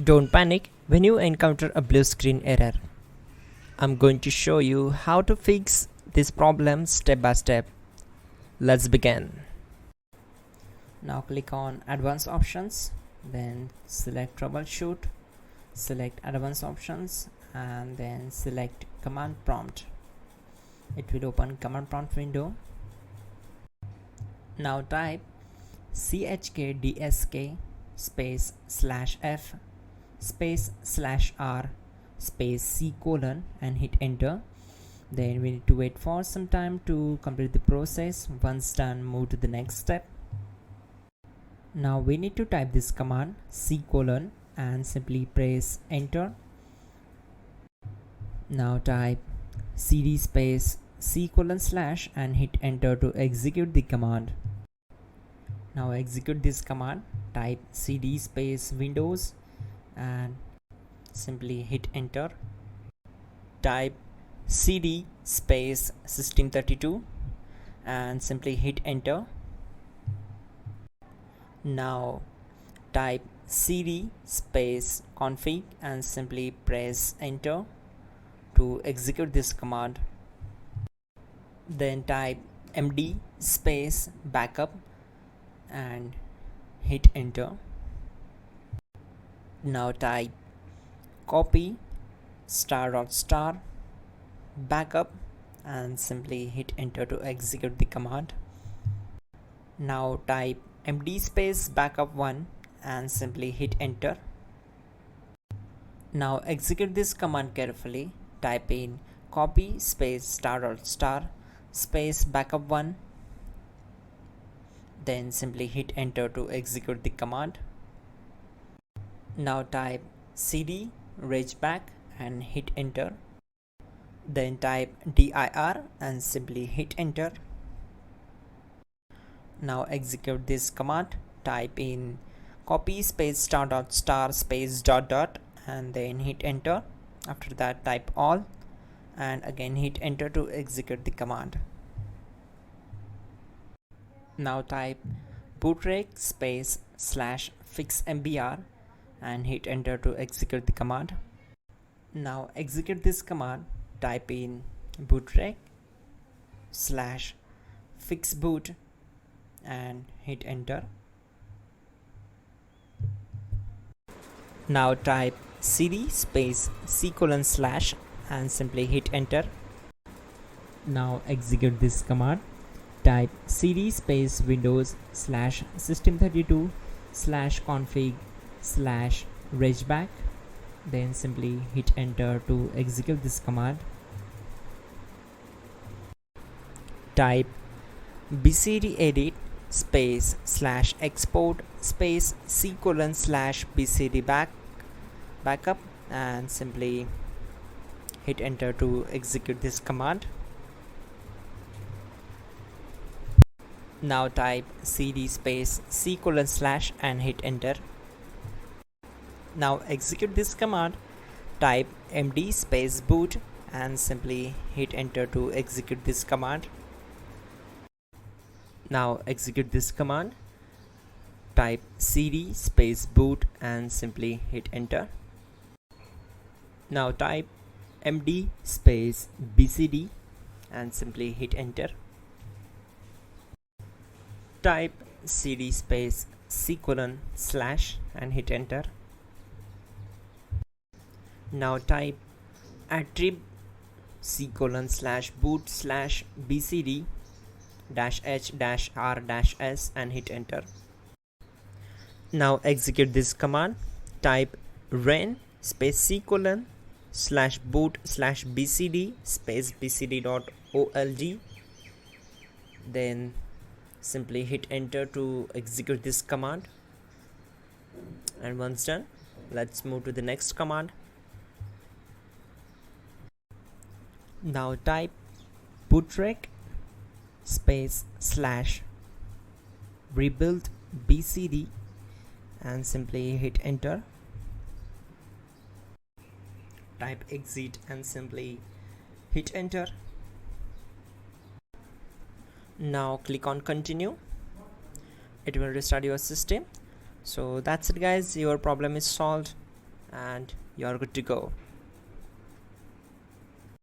Don't panic when you encounter a blue screen error. I'm going to show you how to fix this problem step by step. Let's begin. Now click on Advanced Options, then select Troubleshoot, select Advanced Options, and then select Command Prompt. It will open Command Prompt window. Now type chkdsk space /f space /r space c : and hit enter. Then we need to wait for some time to complete the process. Once done, move to the next step. Now we need to type this command c : and simply press enter. Now type cd space c : / and hit enter to execute the command. Now execute this command. Type cd space windows and simply hit enter. Type cd space system32 and simply hit enter. Now type cd space config and simply press enter to execute this command. Then type md space backup and hit enter. Now type copy ** backup and simply hit enter to execute the command. Now type md space backup1 and simply hit enter. Now execute this command carefully. Type in copy space ** space backup1, then simply hit enter to execute the command. Now type cd regback and hit enter. Then type dir and simply hit enter. Now execute this command. Type in copy space ** space ... and then hit enter. After that type all and again hit enter to execute the command. Now type bootrec space /fixmbr and hit enter to execute the command. Now execute this command. Type in bootrec /fixboot and hit enter. Now type cd space c : / and simply hit enter. Now execute this command. Type cd space windows /system32 /config /regback, then simply hit enter to execute this command. Type bcd edit space /export space c : /bcd backup and simply hit enter to execute this command. Now type cd space c : / and hit enter. Now execute this command. Type md space boot and simply hit enter to execute this command. Now execute this command. Type cd space boot and simply hit enter. Now type md space bcd and simply hit enter. Type cd space c : / and hit enter. Now type attrib c : / boot /bcd -h -r-s and hit enter. Now execute this command. Type ren space c : / boot /bcd space bcd.old, then simply hit enter to execute this command. And once done, let's move to the next command. Now type bootrec space /rebuild bcd and simply hit enter. Type exit and simply hit enter. Now click on continue. It will restart your system. So that's it guys, your problem is solved. and you're good to go.